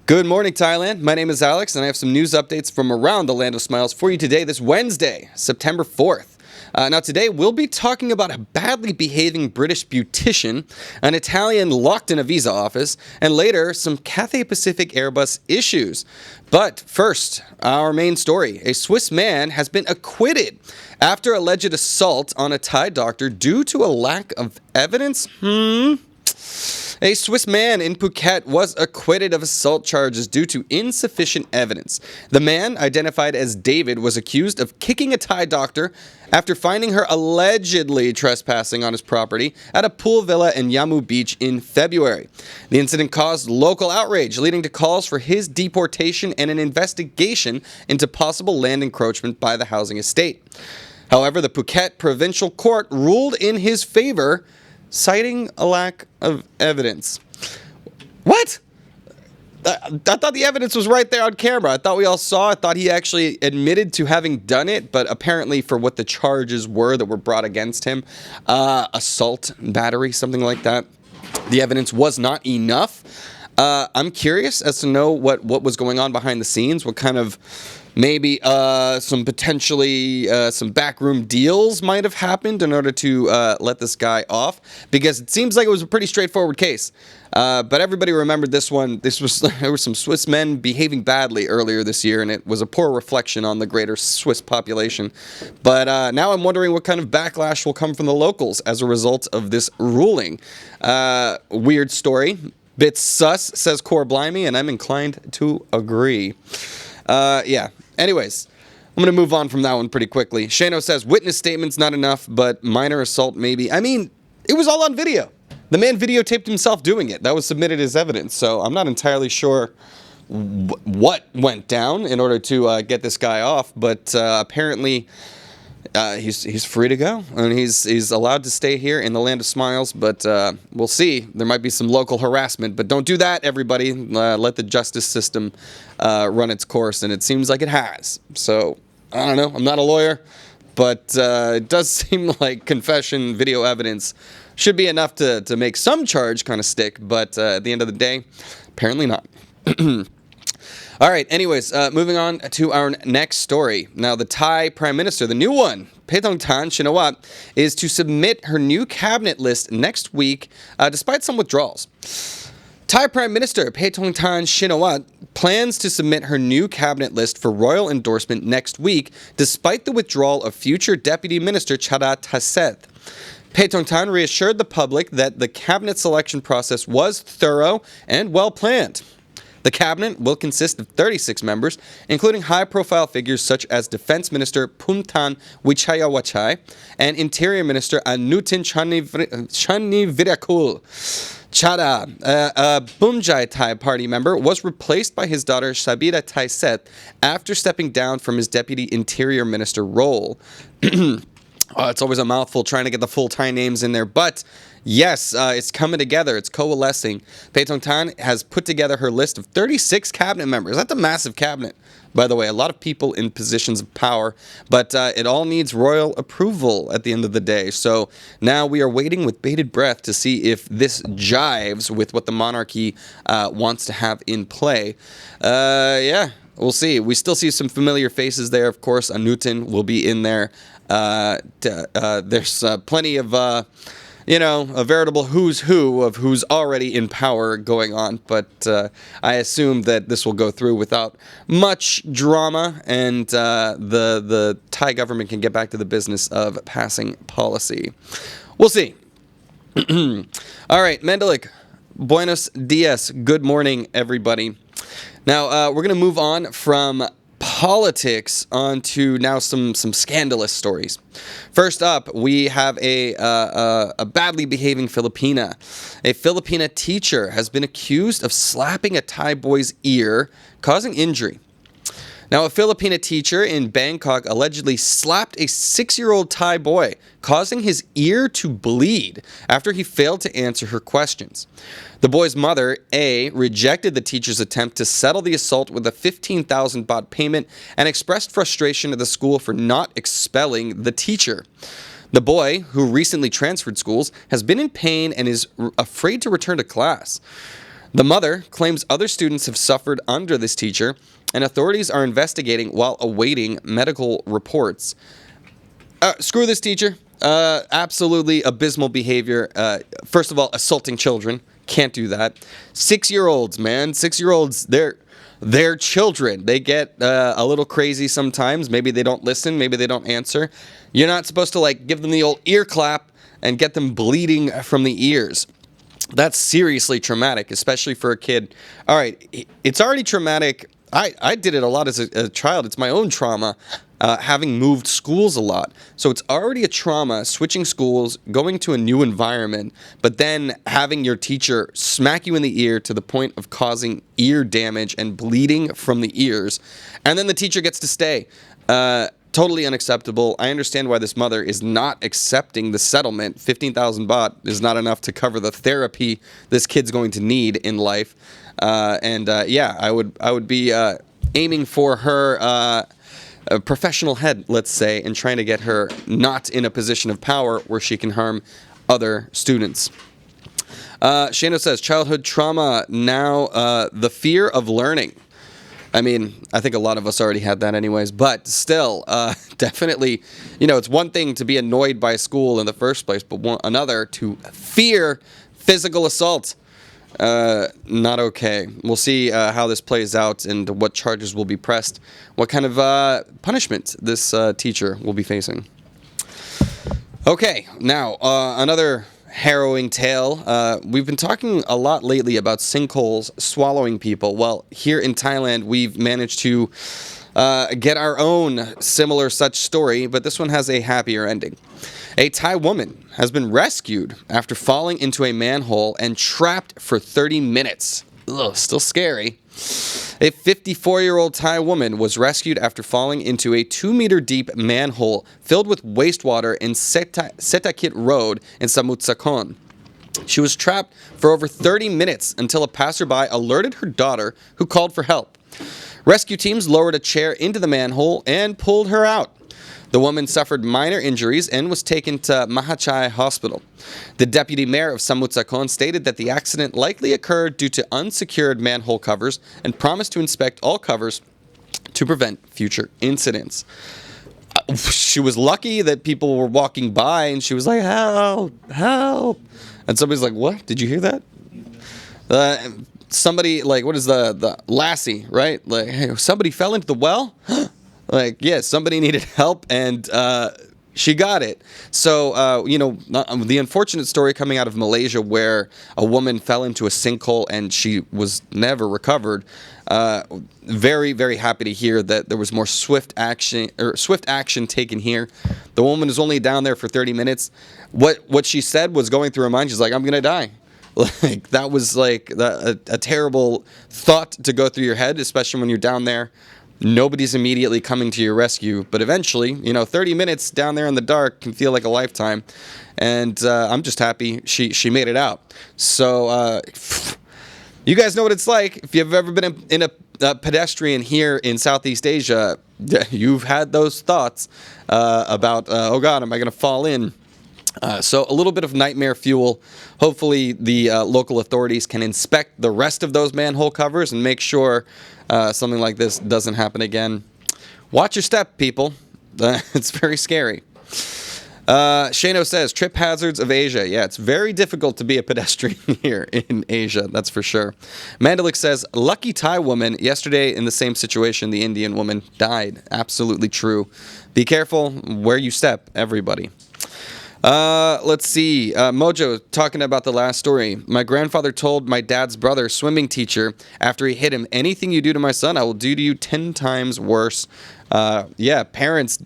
Good morning, Thailand. My name is Alex, and I have some news updates from around the land of smiles for you today, this Wednesday, September 4th. Now, today we'll be talking about a badly behaving British beautician, an Italian locked in a visa office, and later some Cathay Pacific Airbus issues. But first, our main story. A Swiss man has been acquitted after alleged assault on a Thai doctor due to a lack of evidence. A Swiss man in Phuket was acquitted of assault charges due to insufficient evidence. The man, identified as David, was accused of kicking a Thai doctor after finding her allegedly trespassing on his property at a pool villa in Yamu Beach in February. The incident caused local outrage, leading to calls for his deportation and an investigation into possible land encroachment by the housing estate. However, the Phuket Provincial Court ruled in his favor, citing a lack of evidence. What? I thought the evidence was right there on camera. I thought we all saw. I thought he actually admitted to having done it, but apparently for what the charges were that were brought against him, assault, battery, something like that, the evidence was not enough. I'm curious as to know what was going on behind the scenes, what kind of maybe some potentially some backroom deals might have happened in order to let this guy off, because it seems like it was a pretty straightforward case. But everybody remembered this one. There were some Swiss men behaving badly earlier this year, and it was a poor reflection on the greater Swiss population. But now I'm wondering what kind of backlash will come from the locals as a result of this ruling. Weird story. Bit sus, says Core Blimey, and I'm inclined to agree. Yeah. Anyways, I'm going to move on from that one pretty quickly. Shano says, witness statements not enough, but minor assault maybe. I mean, it was all on video. The man videotaped himself doing it. That was submitted as evidence. So I'm not entirely sure what went down in order to get this guy off. But apparently he's free to go. And he's allowed to stay here in the land of smiles. But we'll see. There might be some local harassment. But don't do that, everybody. Let the justice system run its course. And it seems like it has. So I don't know. I'm not a lawyer. But it does seem like confession, video evidence should be enough to make some charge kind of stick, but at the end of the day, apparently not. All right, anyways, moving on to our next story. Now, the Thai Prime Minister, the new one, Paetongtarn Shinawatra, is to submit her new cabinet list next week, despite some withdrawals. Thai Prime Minister Paetongtarn Shinawatra plans to submit her new cabinet list for royal endorsement next week, despite the withdrawal of future Deputy Minister Chada Thaseth. Paetongtarn reassured the public that the cabinet selection process was thorough and well planned. The cabinet will consist of 36 members, including high-profile figures such as Defense Minister Phumtham Wechayachai and Interior Minister Anutin Charnvirakul. Chada, a Bumjai Thai party member, was replaced by his daughter Sabita Thaiset after stepping down from his Deputy Interior Minister role. It's always a mouthful trying to get the full Thai names in there, but yes, it's coming together. It's coalescing. Paetongtarn has put together her list of 36 cabinet members. That's a massive cabinet, by the way. A lot of people in positions of power, but it all needs royal approval at the end of the day. So now we are waiting with bated breath to see if this jives with what the monarchy wants to have in play. Yeah, we'll see. We still see some familiar faces there. Of course, Anutin will be in there. There's plenty of, a veritable who's who of who's already in power going on. But I assume that this will go through without much drama, and the Thai government can get back to the business of passing policy. We'll see. All right, Mendelik, buenos dias. Good morning, everybody. Now, we're going to move on from politics onto now some scandalous stories. First up, we have a badly behaving Filipina. A Filipina teacher has been accused of slapping a Thai boy's ear, causing injury. Now, a Filipina teacher in Bangkok allegedly slapped a 6-year-old Thai boy, causing his ear to bleed after he failed to answer her questions. The boy's mother, A, rejected the teacher's attempt to settle the assault with a 15,000 baht payment and expressed frustration at the school for not expelling the teacher. The boy, who recently transferred schools, has been in pain and is afraid to return to class. The mother claims other students have suffered under this teacher, and authorities are investigating while awaiting medical reports. Screw this teacher. Absolutely abysmal behavior. First of all, assaulting children. Can't do that. 6-year-olds, man. 6-year-olds, they're children. They get a little crazy sometimes. Maybe they don't listen. Maybe they don't answer. You're not supposed to give them the old ear clap and get them bleeding from the ears. That's seriously traumatic, especially for a kid. All right, it's already traumatic. I did it a lot as a child. It's my own trauma, having moved schools a lot. So it's already a trauma, switching schools, going to a new environment, but then having your teacher smack you in the ear to the point of causing ear damage and bleeding from the ears. And then the teacher gets to stay. Totally unacceptable. I understand why this mother is not accepting the settlement. 15,000 baht is not enough to cover the therapy this kid's going to need in life. Yeah, I would be aiming for her a professional head, let's say, and trying to get her not in a position of power where she can harm other students. Shano says, childhood trauma, now the fear of learning. I mean, I think a lot of us already had that anyways, but still, definitely, it's one thing to be annoyed by school in the first place, but another to fear physical assault. Not okay. We'll see how this plays out and what charges will be pressed, what kind of punishment this teacher will be facing. Okay, now, another harrowing tale. We've been talking a lot lately about sinkholes swallowing people. Well, here in Thailand, we've managed to get our own similar such story, but this one has a happier ending. A Thai woman has been rescued after falling into a manhole and trapped for 30 minutes. Ugh, still scary. A 54-year-old Thai woman was rescued after falling into a 2-meter deep manhole filled with wastewater in Setakit Road in Samut Sakhon. She was trapped for over 30 minutes until a passerby alerted her daughter, who called for help. Rescue teams lowered a chair into the manhole and pulled her out. The woman suffered minor injuries and was taken to Mahachai Hospital. The deputy mayor of Samut Sakhon stated that the accident likely occurred due to unsecured manhole covers and promised to inspect all covers to prevent future incidents. She was lucky that people were walking by and she was like, help, help. And somebody's like, what? Did you hear that? Somebody, what is the lassie, right? Hey, somebody fell into the well? Yeah, somebody needed help, and she got it. So, the unfortunate story coming out of Malaysia where a woman fell into a sinkhole and she was never recovered. Very, very happy to hear that there was more swift action taken here. The woman was only down there for 30 minutes. What she said was going through her mind. She's like, I'm going to die. That was a terrible thought to go through your head, especially when you're down there. Nobody's immediately coming to your rescue, but eventually, 30 minutes down there in the dark can feel like a lifetime, and I'm just happy she made it out. So, you guys know what it's like. If you've ever been in a pedestrian here in Southeast Asia, you've had those thoughts about, oh God, am I going to fall in? So a little bit of nightmare fuel. Hopefully the local authorities can inspect the rest of those manhole covers and make sure something like this doesn't happen again. Watch your step, people. It's very scary. Shano says, trip hazards of Asia. Yeah, it's very difficult to be a pedestrian here in Asia, that's for sure. Mandalik says, lucky Thai woman. Yesterday in the same situation, the Indian woman died. Absolutely true. Be careful where you step, everybody. Let's see. Mojo talking about the last story. My grandfather told my dad's brother, swimming teacher, after he hit him, anything you do to my son, I will do to you 10 times worse. Yeah, parents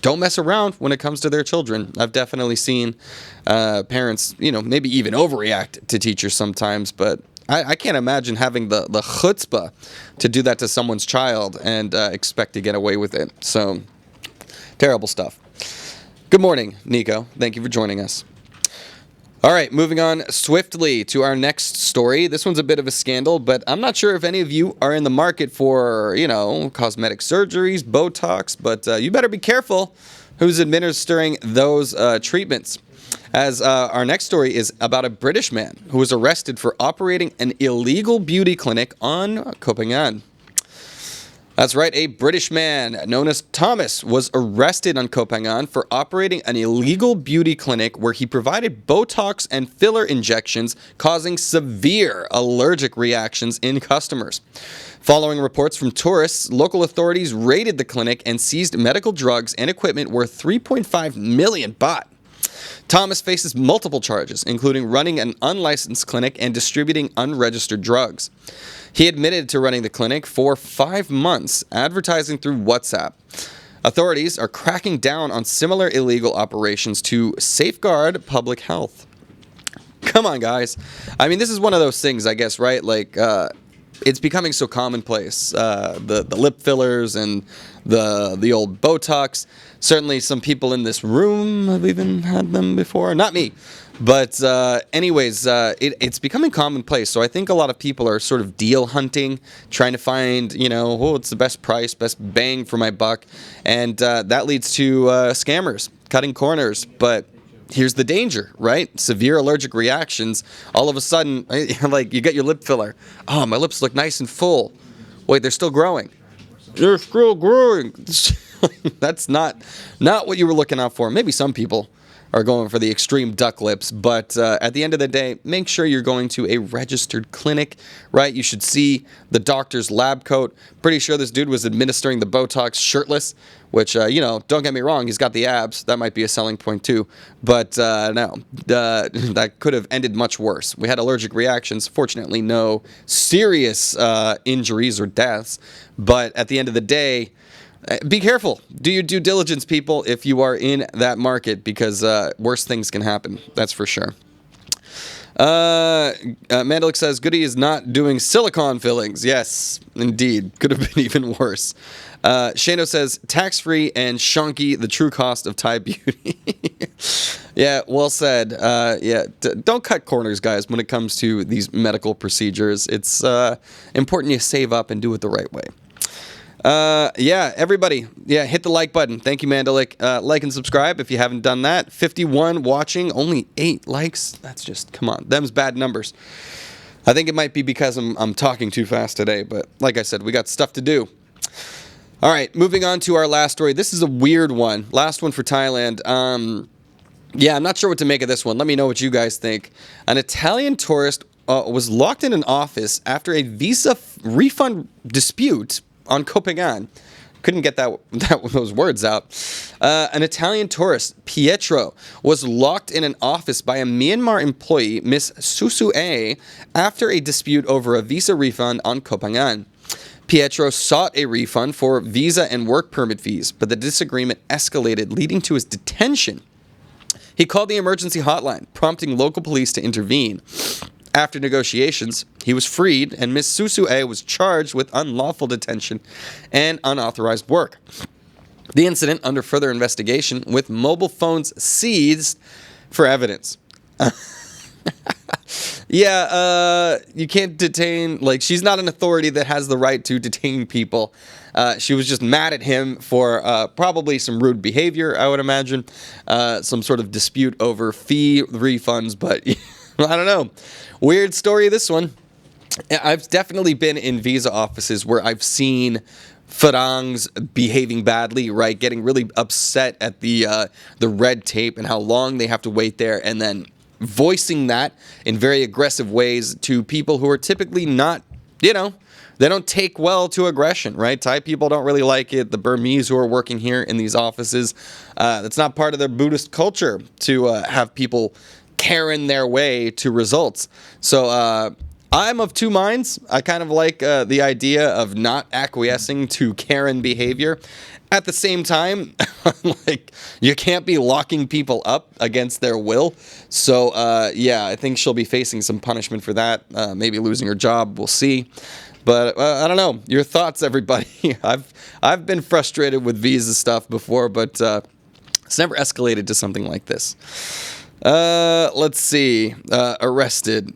don't mess around when it comes to their children. I've definitely seen parents, maybe even overreact to teachers sometimes, but I can't imagine having the chutzpah to do that to someone's child and expect to get away with it. So, terrible stuff. Good morning, Nico. Thank you for joining us. All right, moving on swiftly to our next story. This one's a bit of a scandal, but I'm not sure if any of you are in the market for, cosmetic surgeries, Botox, but you better be careful who's administering those treatments. As our next story is about a British man who was arrested for operating an illegal beauty clinic on Koh Phangan. That's right, a British man known as Thomas was arrested on Koh Phangan for operating an illegal beauty clinic where he provided Botox and filler injections, causing severe allergic reactions in customers. Following reports from tourists, local authorities raided the clinic and seized medical drugs and equipment worth 3.5 million baht. Thomas faces multiple charges, including running an unlicensed clinic and distributing unregistered drugs. He admitted to running the clinic for 5 months, advertising through WhatsApp. Authorities are cracking down on similar illegal operations to safeguard public health. Come on, guys. I mean, this is one of those things, I guess, right? Like, it's becoming so commonplace. The lip fillers and the old Botox. Certainly some people in this room have even had them before. Not me. But anyways, it's becoming commonplace. So I think a lot of people are sort of deal hunting, trying to find, what's the best price, best bang for my buck. And that leads to scammers cutting corners. But here's the danger, right? Severe allergic reactions. All of a sudden, like, you get your lip filler. Oh, my lips look nice and full. Wait, they're still growing. They're still growing. That's not what you were looking out for. Maybe some people are going for the extreme duck lips, but at the end of the day, make sure you're going to a registered clinic, right? You should see the doctor's lab coat. Pretty sure this dude was administering the Botox shirtless, which, don't get me wrong, he's got the abs. That might be a selling point too, but no, that could have ended much worse. We had allergic reactions, fortunately no serious injuries or deaths, but at the end of the day, be careful. Do your due diligence, people, if you are in that market, because worse things can happen. That's for sure. Mandalik says, Goody is not doing silicone fillings. Yes, indeed. Could have been even worse. Shano says, tax-free and shonky, the true cost of Thai beauty. Yeah, well said. Don't cut corners, guys, when it comes to these medical procedures. It's important you save up and do it the right way. Everybody, hit the like button. Thank you, Mandalik. Like and subscribe if you haven't done that. 51 watching, only 8 likes. That's just, come on, them's bad numbers. I think it might be because I'm talking too fast today, but like I said, we got stuff to do. All right, moving on to our last story. This is a weird one. Last one for Thailand. I'm not sure what to make of this one. Let me know what you guys think. An Italian tourist was locked in an office after a visa refund dispute on Koh Phangan. Couldn't get those words out. An Italian tourist, Pietro, was locked in an office by a Myanmar employee, Miss Susu A, after a dispute over a visa refund on Koh Phangan. Pietro sought a refund for visa and work permit fees, but the disagreement escalated, leading to his detention. He called the emergency hotline, prompting local police to intervene. After negotiations, he was freed, and Ms. Susu A was charged with unlawful detention and unauthorized work. The incident under further investigation, with mobile phones seized for evidence. You can't detain, she's not an authority that has the right to detain people. She was just mad at him for probably some rude behavior, I would imagine. Some sort of dispute over fee refunds, but I don't know. Weird story, this one. I've definitely been in visa offices where I've seen Farangs behaving badly, right? Getting really upset at the red tape and how long they have to wait there, and then voicing that in very aggressive ways to people who are typically not, they don't take well to aggression, right? Thai people don't really like it. The Burmese who are working here in these offices, that's not part of their Buddhist culture to have people Karen their way to results. So I'm of two minds. I kind of like the idea of not acquiescing to Karen behavior. At the same time, you can't be locking people up against their will. So I think she'll be facing some punishment for that. Maybe losing her job. We'll see. But I don't know. Your thoughts, everybody. I've been frustrated with visa stuff before, but it's never escalated to something like this. Let's see. Arrested.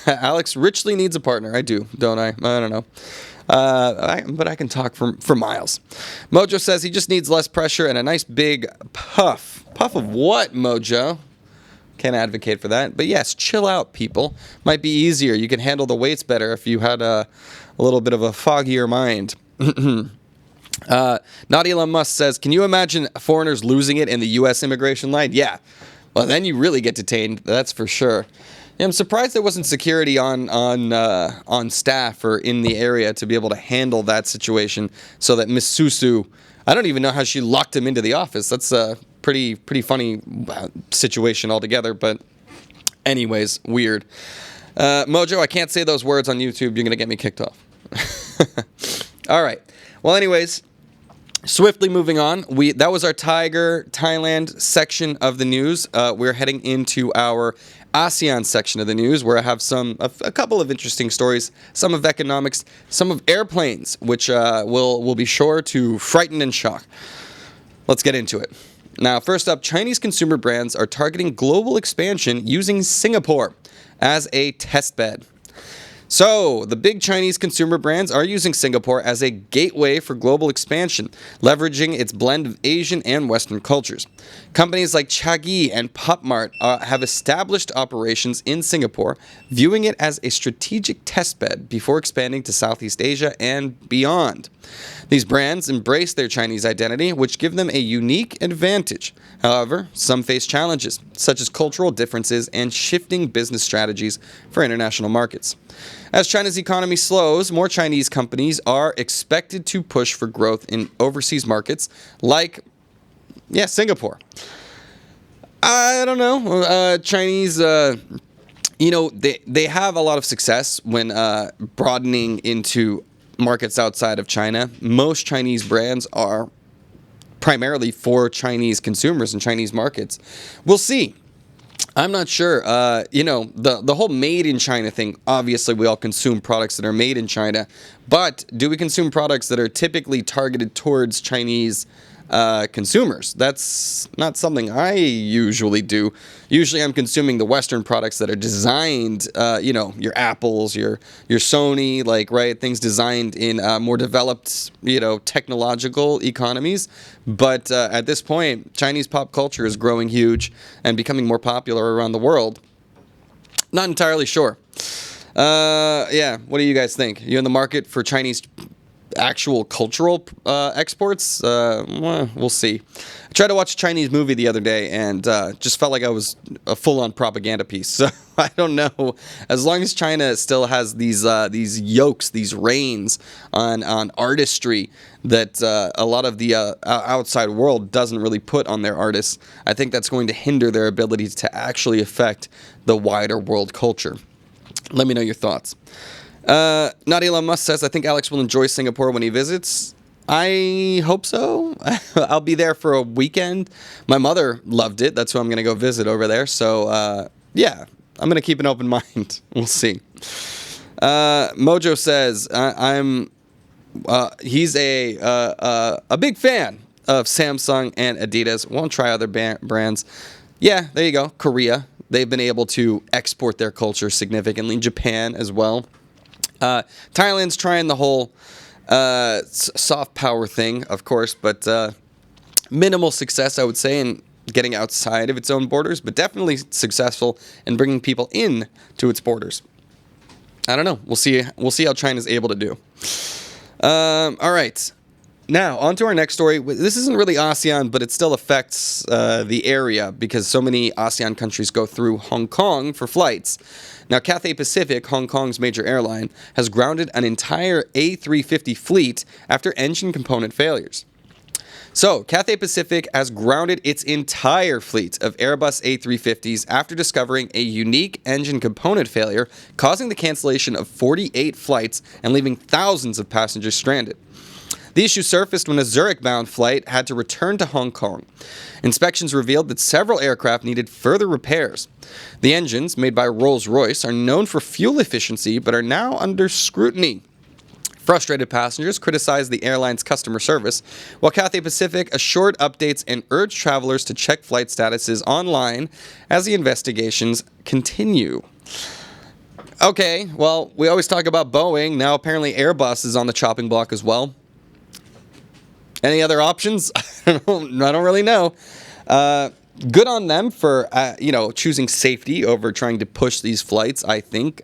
Alex richly needs a partner. I do, don't I? I don't know. But I can talk for miles. Mojo says he just needs less pressure and a nice big puff. Puff of what, Mojo? Can't advocate for that. But yes, chill out, people. Might be easier. You can handle the weights better if you had a little bit of a foggier mind. Not Elon Musk says, can you imagine foreigners losing it in the U.S. immigration line? Yeah. Well, then you really get detained. That's for sure. Yeah, I'm surprised there wasn't security on staff or in the area to be able to handle that situation so that Miss Susu, I don't even know how she locked him into the office. That's a pretty funny situation altogether. But anyways, weird. Mojo, I can't say those words on YouTube. You're going to get me kicked off. All right. Well, anyways, swiftly moving on. That was our Thaiger, Thailand section of the news. We're heading into our ASEAN section of the news, where I have a couple of interesting stories, some of economics, some of airplanes, which will be sure to frighten and shock. Let's get into it. Now, first up, Chinese consumer brands are targeting global expansion using Singapore as a testbed. So, the big Chinese consumer brands are using Singapore as a gateway for global expansion, leveraging its blend of Asian and Western cultures. Companies like Chagee and PopMart have established operations in Singapore, viewing it as a strategic testbed before expanding to Southeast Asia and beyond. These brands embrace their Chinese identity, which give them a unique advantage. However, some face challenges, such as cultural differences and shifting business strategies for international markets. As China's economy slows, more Chinese companies are expected to push for growth in overseas markets like, Singapore. I don't know. Chinese, they have a lot of success when broadening into markets outside of China. Most Chinese brands are primarily for Chinese consumers and Chinese markets. We'll see. I'm not sure. The whole made in China thing, obviously we all consume products that are made in China, but do we consume products that are typically targeted towards Chinese consumers? That's not something I usually do. Usually I'm consuming the Western products that are designed, your Apples, your Sony, right? Things designed in more developed, technological economies. But at this point, Chinese pop culture is growing huge and becoming more popular around the world. Not entirely sure. What do you guys think? You in the market for Chinese actual cultural exports? We'll see. I tried to watch a Chinese movie the other day and just felt like I was a full-on propaganda piece. So I don't know. As long as China still has these yokes, these reins on artistry that a lot of the outside world doesn't really put on their artists, I think that's going to hinder their ability to actually affect the wider world culture. Let me know your thoughts. Not Elon Musk says, I think Alex will enjoy Singapore when he visits. I hope so. I'll be there for a weekend. My mother loved it. That's who I'm going to go visit over there. So, I'm going to keep an open mind. We'll see. Mojo says, he's a big fan of Samsung and Adidas. Won't try other brands. Yeah, there you go. Korea. They've been able to export their culture significantly. Japan as well. Thailand's trying the whole soft power thing, of course, but minimal success, I would say, in getting outside of its own borders, but definitely successful in bringing people in to its borders. I don't know. We'll see how China's able to do. All right. Now, on to our next story. This isn't really ASEAN, but it still affects the area because so many ASEAN countries go through Hong Kong for flights. Now, Cathay Pacific, Hong Kong's major airline, has grounded an entire A350 fleet after engine component failures. So, Cathay Pacific has grounded its entire fleet of Airbus A350s after discovering a unique engine component failure, causing the cancellation of 48 flights and leaving thousands of passengers stranded. The issue surfaced when a Zurich-bound flight had to return to Hong Kong. Inspections revealed that several aircraft needed further repairs. The engines, made by Rolls-Royce, are known for fuel efficiency but are now under scrutiny. Frustrated passengers criticized the airline's customer service, while Cathay Pacific assured updates and urged travelers to check flight statuses online as the investigations continue. Okay, well, we always talk about Boeing. Now apparently Airbus is on the chopping block as well. Any other options? I don't really know. good on them for, choosing safety over trying to push these flights, I think,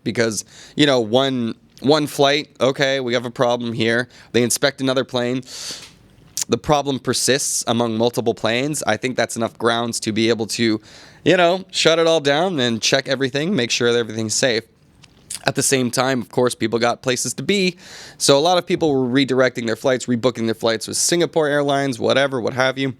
because, one flight, okay, we have a problem here. They inspect another plane. The problem persists among multiple planes. I think that's enough grounds to be able to, shut it all down and check everything, make sure that everything's safe. At the same time, of course, people got places to be. So a lot of people were redirecting their flights, rebooking their flights with Singapore Airlines, whatever, what have you.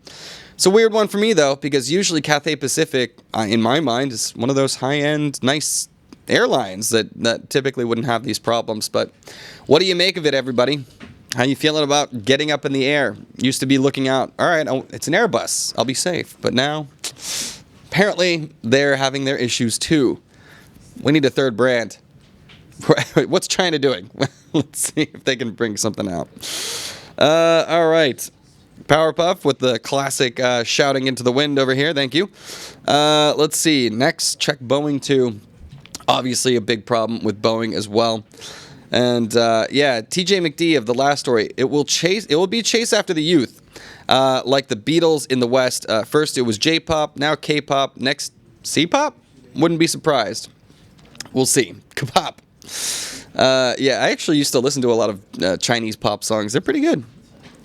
It's a weird one for me, though, because usually Cathay Pacific, in my mind, is one of those high-end, nice airlines that typically wouldn't have these problems. But what do you make of it, everybody? How you feeling about getting up in the air? Used to be looking out, all right, it's an Airbus, I'll be safe. But now, apparently, they're having their issues, too. We need a third brand. What's China doing? Let's see if they can bring something out. All right. Powerpuff with the classic shouting into the wind over here. Thank you. Let's see. Next, check Boeing 2. Obviously, a big problem with Boeing as well. And TJ McD of the last story. It will be a chase after the youth, like the Beatles in the West. First, it was J-pop. Now K-pop. Next, C-pop. Wouldn't be surprised. We'll see. K-pop. I actually used to listen to a lot of Chinese pop songs. They're pretty good.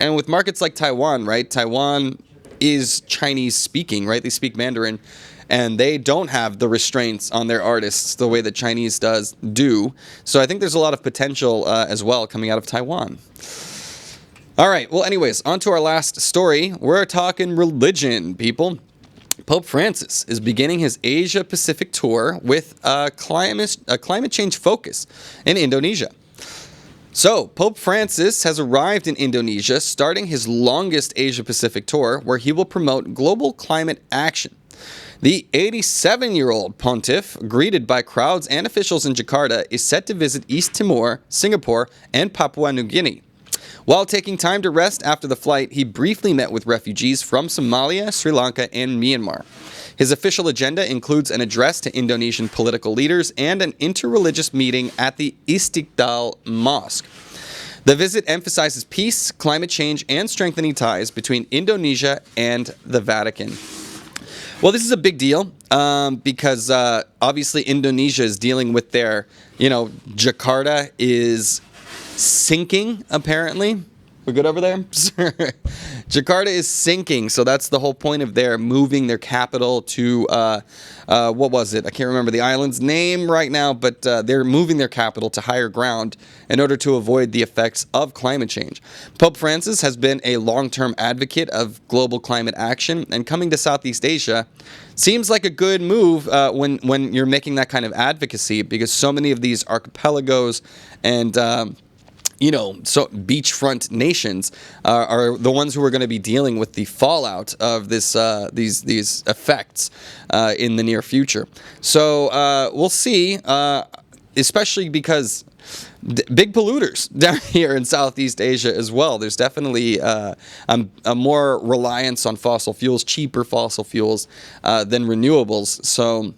And with markets like Taiwan, right? Taiwan is Chinese speaking, right? They speak Mandarin, and they don't have the restraints on their artists the way that Chinese do. So I think there's a lot of potential as well coming out of Taiwan. All right. Well, anyways, on to our last story. We're talking religion, people. Pope Francis is beginning his Asia-Pacific tour with a climate change focus in Indonesia. So, Pope Francis has arrived in Indonesia, starting his longest Asia-Pacific tour, where he will promote global climate action. The 87-year-old pontiff, greeted by crowds and officials in Jakarta, is set to visit East Timor, Singapore, and Papua New Guinea. While taking time to rest after the flight, he briefly met with refugees from Somalia, Sri Lanka, and Myanmar. His official agenda includes an address to Indonesian political leaders and an interreligious meeting at the Istiqlal Mosque. The visit emphasizes peace, climate change, and strengthening ties between Indonesia and the Vatican. Well, this is a big deal because obviously Indonesia is dealing with their, Jakarta is sinking, apparently. We're good over there? Jakarta is sinking, so that's the whole point of their moving their capital to, what was it? I can't remember the island's name right now, but they're moving their capital to higher ground in order to avoid the effects of climate change. Pope Francis has been a long-term advocate of global climate action, and coming to Southeast Asia seems like a good move when you're making that kind of advocacy, because so many of these archipelagos and so beachfront nations are the ones who are going to be dealing with the fallout of these effects in the near future. So we'll see, especially because big polluters down here in Southeast Asia as well. There's definitely a more reliance on fossil fuels, cheaper fossil fuels than renewables. So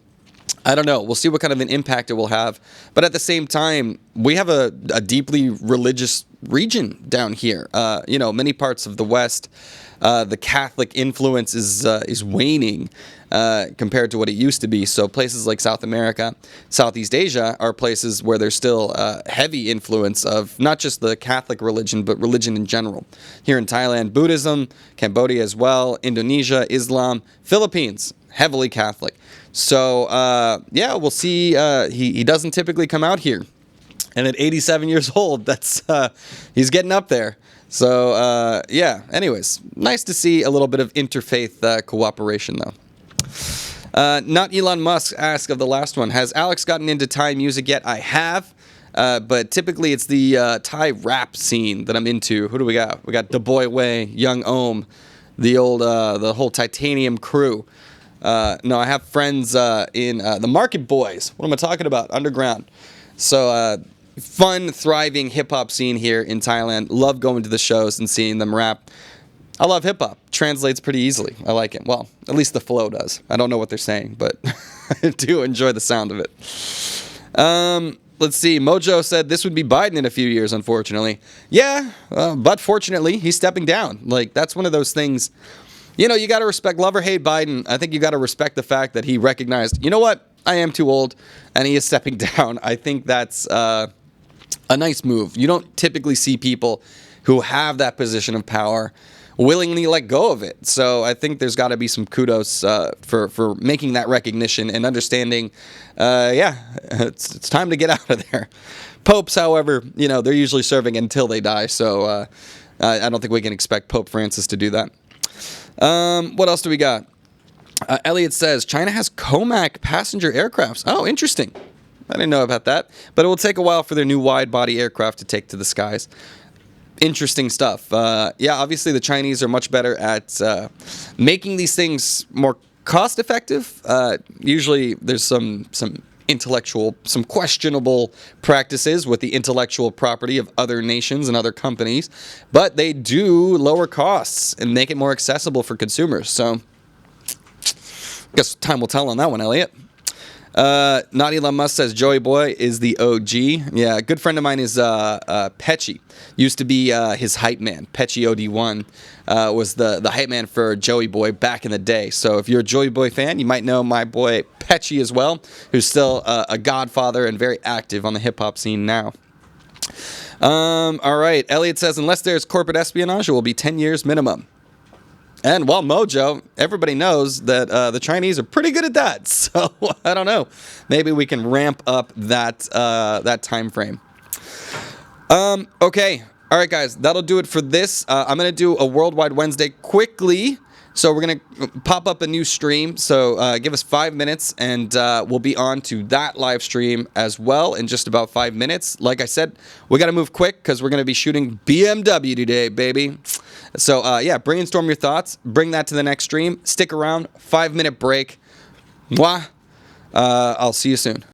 I don't know. We'll see what kind of an impact it will have. But at the same time, we have a deeply religious region down here. Many parts of the West, the Catholic influence is waning compared to what it used to be. So places like South America, Southeast Asia are places where there's still heavy influence of not just the Catholic religion, but religion in general. Here in Thailand, Buddhism, Cambodia as well, Indonesia, Islam, Philippines, heavily Catholic. So, we'll see. He doesn't typically come out here. And at 87 years old, he's getting up there. So, anyways, nice to see a little bit of interfaith cooperation, though. Not Elon Musk asked of the last one, has Alex gotten into Thai music yet? I have. But typically it's the Thai rap scene that I'm into. Who do we got? We got Da Boy Way, Young Ohm, the whole Titanium crew. No, I have friends in the Market Boys. What am I talking about? Underground. So, fun, thriving hip-hop scene here in Thailand. Love going to the shows and seeing them rap. I love hip-hop. Translates pretty easily. I like it. Well, at least the flow does. I don't know what they're saying, but I do enjoy the sound of it. Let's see. Mojo said this would be Biden in a few years, unfortunately. Yeah, but fortunately, he's stepping down. Like, that's one of those things. you know, you got to respect, love or hate Biden. I think you got to respect the fact that he recognized, you know what, I am too old, and he is stepping down. I think that's a nice move. You don't typically see people who have that position of power willingly let go of it. So I think there's got to be some kudos for making that recognition and understanding, it's time to get out of there. Popes, however, you know, they're usually serving until they die, so I don't think we can expect Pope Francis to do that. What else do we got? Elliot says, China has COMAC passenger aircrafts. Oh, interesting. I didn't know about that. But it will take a while for their new wide-body aircraft to take to the skies. Interesting stuff. Yeah, obviously the Chinese are much better at making these things more cost-effective. Usually there's some questionable practices with the intellectual property of other nations and other companies, but they do lower costs and make it more accessible for consumers. So I guess time will tell on that one, Elliot. Naughty Elon Musk says Joey Boy is the OG. Yeah, a good friend of mine is Pecci. Used to be his hype man. Pecci OD1 was the hype man for Joey Boy back in the day. So if you're a Joey Boy fan, you might know my boy Pecci as well, who's still a godfather and very active on the hip-hop scene now. All right, Elliot says, unless there's corporate espionage, it will be 10 years minimum. And while Mojo, everybody knows that the Chinese are pretty good at that. So I don't know. Maybe we can ramp up that time frame. Okay. All right, guys. That'll do it for this. I'm going to do a Worldwide Wednesday quickly. So we're going to pop up a new stream. So give us 5 minutes, and we'll be on to that live stream as well in just about 5 minutes. Like I said, we got to move quick because we're going to be shooting BMW today, baby. So, yeah, brainstorm your thoughts. Bring that to the next stream. Stick around. 5-minute break. Mwah. I'll see you soon.